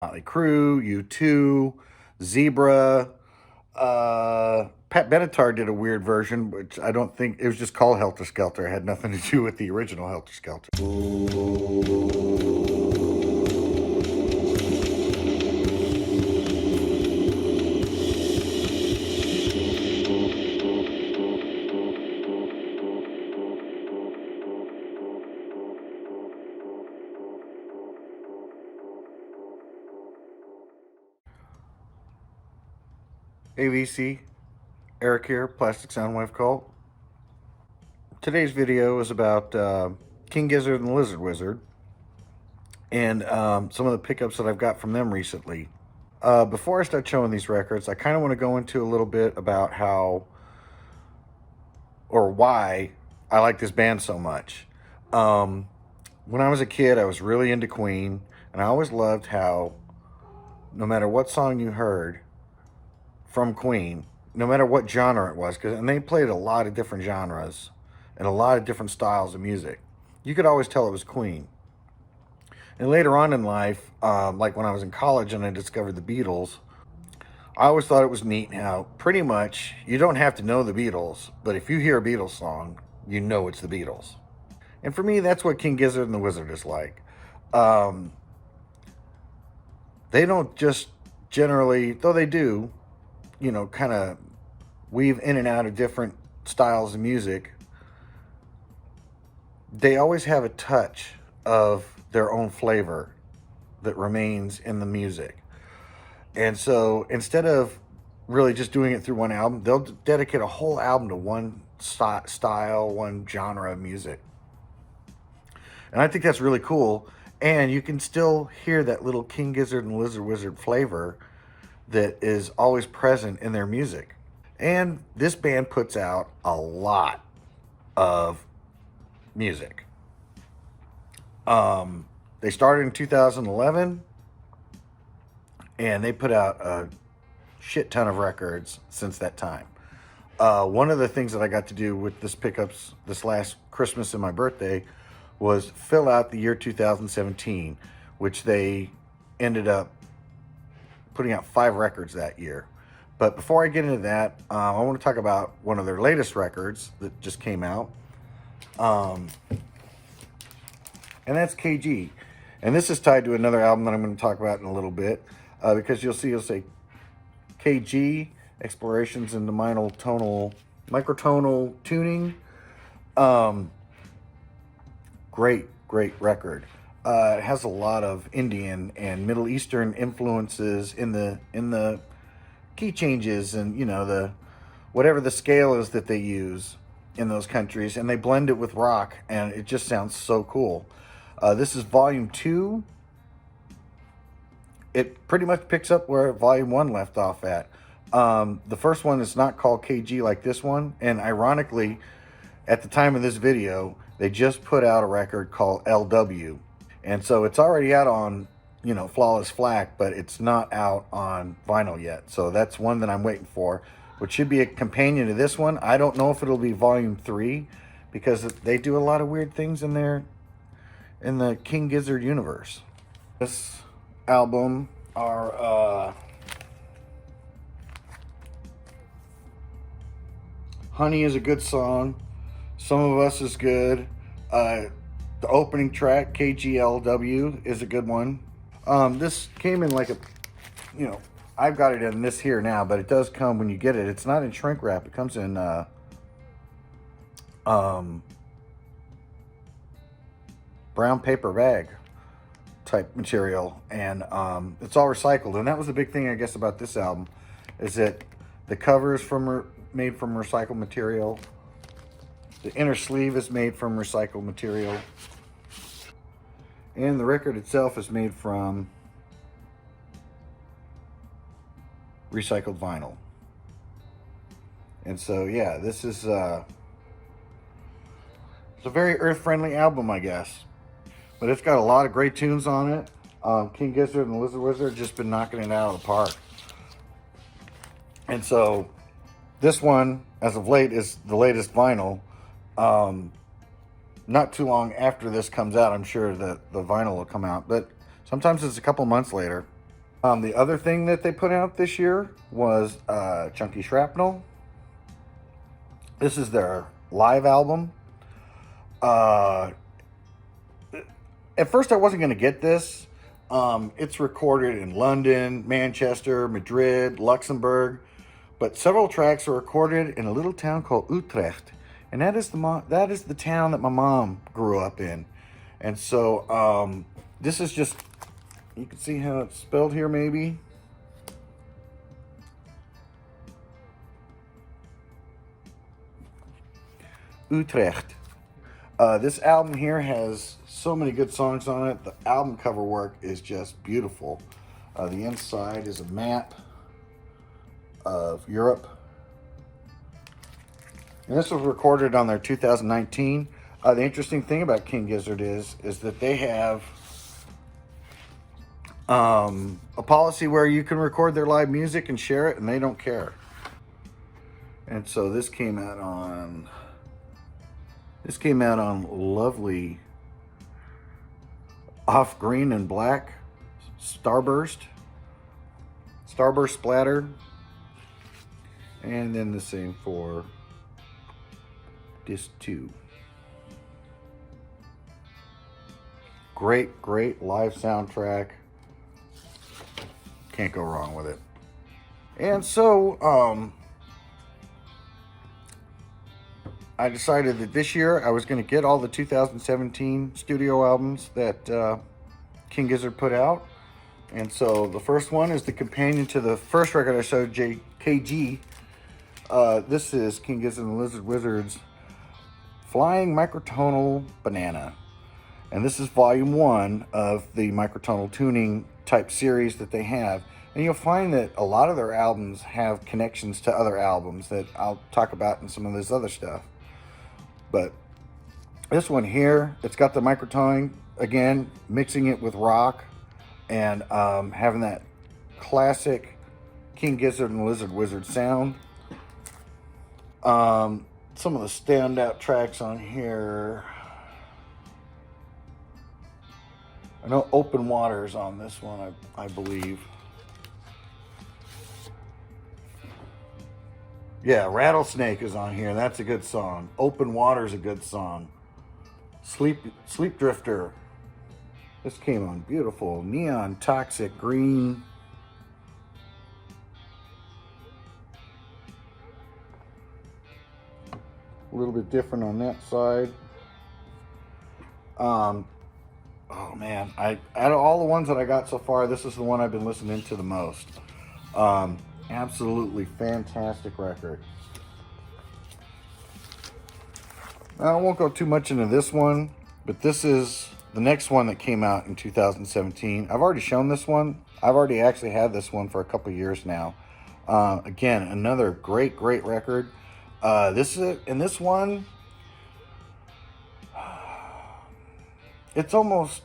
Motley Crue, U2, Zebra. Pat Benatar did a weird version, which I don't think it was just called Helter Skelter. It had nothing to do with the original Helter Skelter. AVC, Eric here, Plastic Soundwave Cult. Today's video is about King Gizzard and the Lizard Wizard and some of the pickups that I've got from them recently. Before I start showing these records, I kind of want to go into a little bit about how or why I like this band so much. When I was a kid, I was really into Queen, and I always loved how no matter what song you heard from Queen, no matter what genre it was, and they played a lot of different genres and a lot of different styles of music, you could always tell it was Queen. And later on in life, like when I was in college and I discovered the Beatles, I always thought it was neat how pretty much you don't have to know the Beatles, but if you hear a Beatles song, you know it's the Beatles. And for me, that's what King Gizzard and the Wizard is like. They don't just generally, though they do, kind of weave in and out of different styles of music. They always have a touch of their own flavor that remains in the music. And so instead of really just doing it through one album, they'll dedicate a whole album to one style, one genre of music. And I think that's really cool. And you can still hear that little King Gizzard and Lizard Wizard flavor that is always present in their music. And this band puts out a lot of music. They started in 2011, and they put out a shit ton of records since that time. One of the things that I got to do with this pickups this last Christmas and my birthday was fill out the year 2017, which they ended up putting out 5 records that year. But before I get into that, I want to talk about one of their latest records that just came out. And that's KG. And this is tied to another album that I'm going to talk about in a little bit. Because you'll see, it'll say KG, Explorations into Microtonal Tuning. Great record. It has a lot of Indian and Middle Eastern influences in the key changes and the whatever the scale is that they use in those countries, and they blend it with rock, and it just sounds so cool. This is volume 2. It pretty much picks up where volume 1 left off at. The first one is not called KG like this one, and ironically, at the time of this video, they just put out a record called LW. And so it's already out on, Flawless Flack, but it's not out on vinyl yet. So that's one that I'm waiting for, which should be a companion to this one. I don't know if it'll be volume 3, because they do a lot of weird things in the King Gizzard universe. This album are Honey is a good song. Some of Us is good. The opening track, KGLW, is a good one. This came in like I've got it in this here now, but it does come when you get it. It's not in shrink wrap. It comes in brown paper bag type material, and it's all recycled. And that was the big thing, I guess, about this album, is that the cover is made from recycled material. The inner sleeve is made from recycled material. And the record itself is made from recycled vinyl. And so, yeah, this is it's a very earth-friendly album, I guess. But it's got a lot of great tunes on it. King Gizzard and the Lizard Wizard just been knocking it out of the park. And so, this one, as of late, is the latest vinyl. Not too long after this comes out, I'm sure that the vinyl will come out, but sometimes it's a couple months later. The other thing that they put out this year was Chunky Shrapnel. This is their live album. Uh, at first, I wasn't going to get this. It's recorded in London, Manchester, Madrid, Luxembourg, but several tracks are recorded in a little town called Utrecht, and that is the town that my mom grew up in. And so this is just, you can see how it's spelled here, maybe. Utrecht. This album here has so many good songs on it. The album cover work is just beautiful. The inside is a map of Europe. And this was recorded on their 2019. The interesting thing about King Gizzard is that they have a policy where you can record their live music and share it, and they don't care. And so this came out on lovely off green and black starburst splatter, and then the same for disc 2. Great live soundtrack. Can't go wrong with it. And so I decided that this year I was going to get all the 2017 studio albums that King Gizzard put out. And so the first one is the companion to the first record I showed, KG. This is King Gizzard and the Lizard Wizard's Flying Microtonal Banana. And this is volume 1 of the microtonal tuning type series that they have. And you'll find that a lot of their albums have connections to other albums that I'll talk about in some of this other stuff. But this one here, it's got the microtoning, again, mixing it with rock and having that classic King Gizzard and Lizard Wizard sound. Some of the standout tracks on here. I know Open Water's on this one, I believe. Yeah, Rattlesnake is on here. That's a good song. Open Water's a good song. Sleep Drifter. This came on beautiful. Neon Toxic Green. A little bit different on that side. Oh man, out of all the ones that I got so far, this is the one I've been listening to the most. Absolutely fantastic record. Now, I won't go too much into this one, but this is the next one that came out in 2017. I've already shown this one. I've already actually had this one for a couple years now. Again, another great record. This one, it's almost,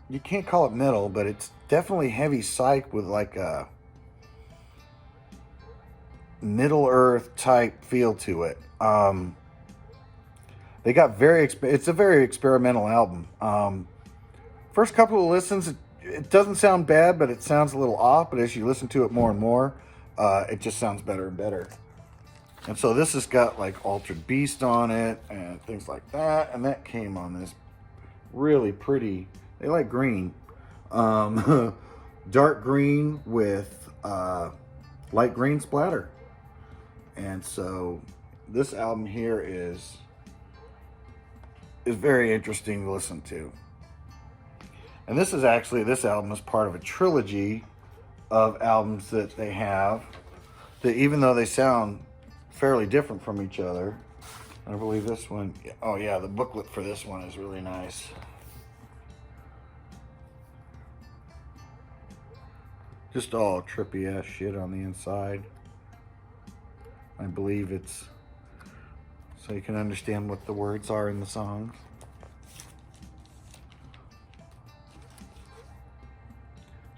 you can't call it metal, but it's definitely heavy psych with like a Middle Earth type feel to it. They got it's a very experimental album. First couple of listens, it doesn't sound bad, but it sounds a little off. But as you listen to it more and more, it just sounds better and better. And so this has got like Altered Beast on it and things like that. And that came on this really pretty, they like green. Dark green with light green splatter. And so this album here is very interesting to listen to. And this album is part of a trilogy of albums that they have that, even though they sound fairly different from each other, I believe this one, oh yeah, the booklet for this one is really nice. Just all trippy ass shit on the inside. I believe it's so you can understand what the words are in the songs.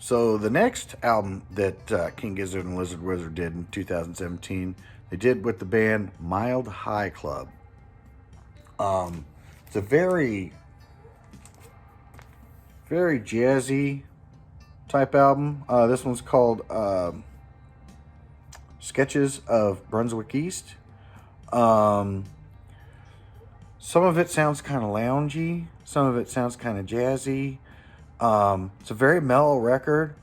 So the next album that King Gizzard and Lizard Wizard did in 2017, they did with the band Mild High Club. It's a very jazzy, type album. This one's called Sketches of Brunswick East. Some of it sounds kind of loungy. Some of it sounds kind of jazzy. It's a very mellow record.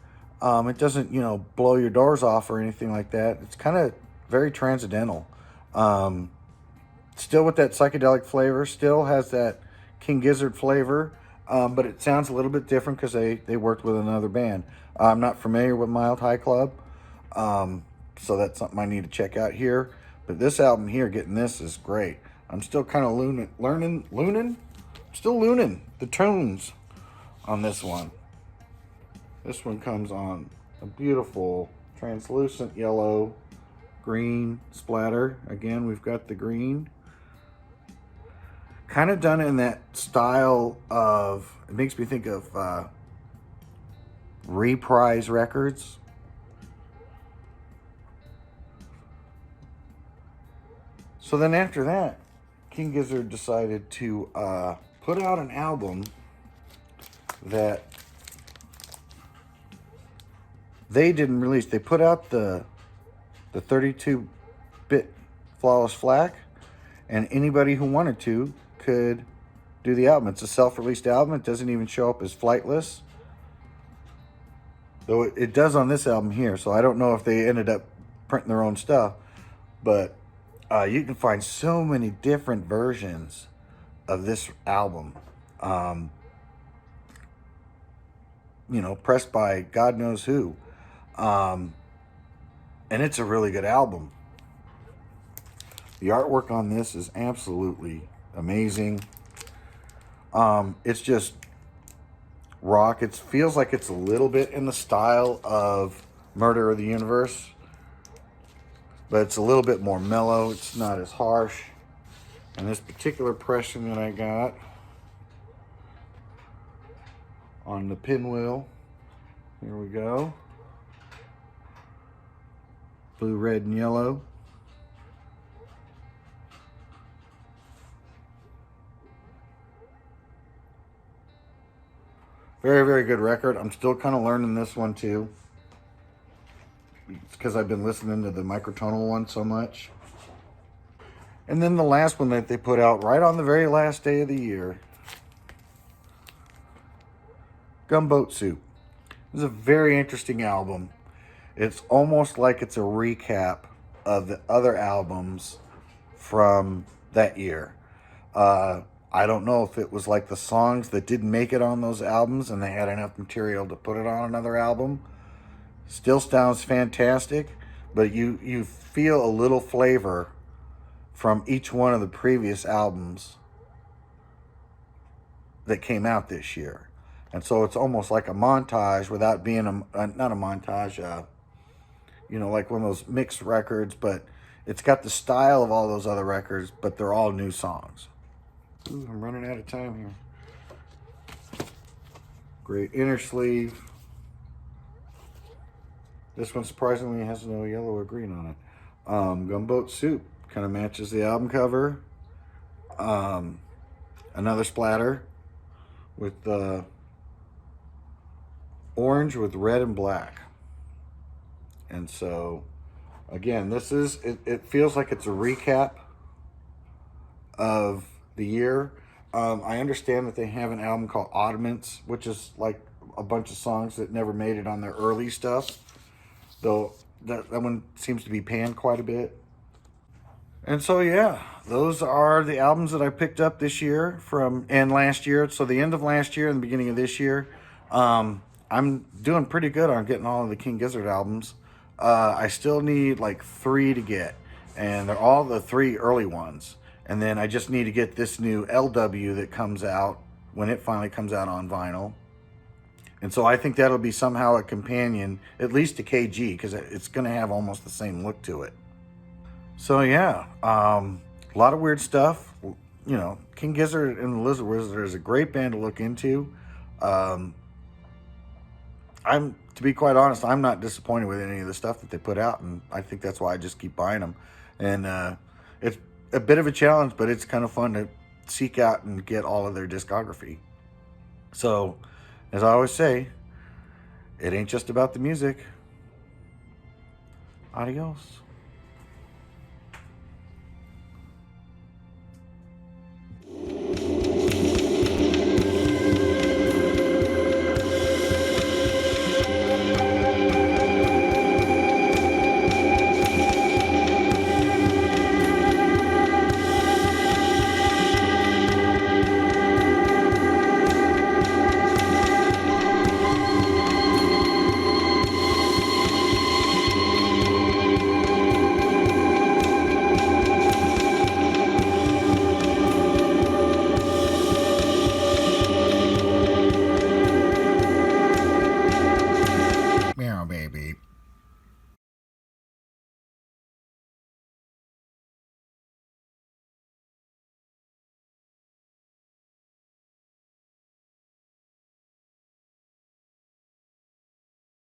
It doesn't, blow your doors off or anything like that. It's kind of very transcendental. Still with that psychedelic flavor. Still has that King Gizzard flavor. But it sounds a little bit different because they worked with another band. I'm not familiar with Mild High Club. So that's something I need to check out here. But this album here, getting this is great. I'm still kind of still looning the tunes on this one. This one comes on a beautiful translucent yellow green splatter. Again, we've got the green. Kind of done in that style of, it makes me think of Reprise Records. So then after that, King Gizzard decided to put out an album that they didn't release. They put out the 32-bit Flawless Flak, and anybody who wanted to could do the album. It's a self-released album. It doesn't even show up as flightless, though it does on this album here. So I don't know if they ended up printing their own stuff, but you can find so many different versions of this album. Pressed by God knows who. And it's a really good album. The artwork on this is absolutely amazing. It's just rock. It feels like it's a little bit in the style of Murder of the Universe, but it's a little bit more mellow. It's not as harsh. And this particular pressing that I got on the pinwheel, here we go. Blue, red, and yellow. Very, very good record. I'm still kind of learning this one too. It's because I've been listening to the microtonal one so much. And then the last one that they put out right on the very last day of the year, Gumboat Soup. It's a very interesting album. It's almost like it's a recap of the other albums from that year. I don't know if it was like the songs that didn't make it on those albums and they had enough material to put it on another album. Still sounds fantastic, but you feel a little flavor from each one of the previous albums that came out this year. And so it's almost like a montage without being not a montage, like one of those mixed records, but it's got the style of all those other records, but they're all new songs. Ooh, I'm running out of time here. Great inner sleeve. This one surprisingly has no yellow or green on it. Gumboat Soup kind of matches the album cover. Another splatter with orange with red and black. And so, again, this is, it feels like it's a recap of the year. I understand that they have an album called Oddments, which is like a bunch of songs that never made it on their early stuff. Though that one seems to be panned quite a bit. And so, yeah, those are the albums that I picked up this year and last year. So the end of last year and the beginning of this year. I'm doing pretty good on getting all of the King Gizzard albums. I still need like 3 to get, and they're all the 3 early ones. And then I just need to get this new LW that comes out when it finally comes out on vinyl. And so I think that'll be somehow a companion, at least to KG, because it's going to have almost the same look to it. So yeah, a lot of weird stuff. King Gizzard and the Lizard Wizard is a great band to look into. To be quite honest, I'm not disappointed with any of the stuff that they put out, and I think that's why I just keep buying them. And it's a bit of a challenge, but it's kind of fun to seek out and get all of their discography. So, as I always say, It ain't just about the music. Adios.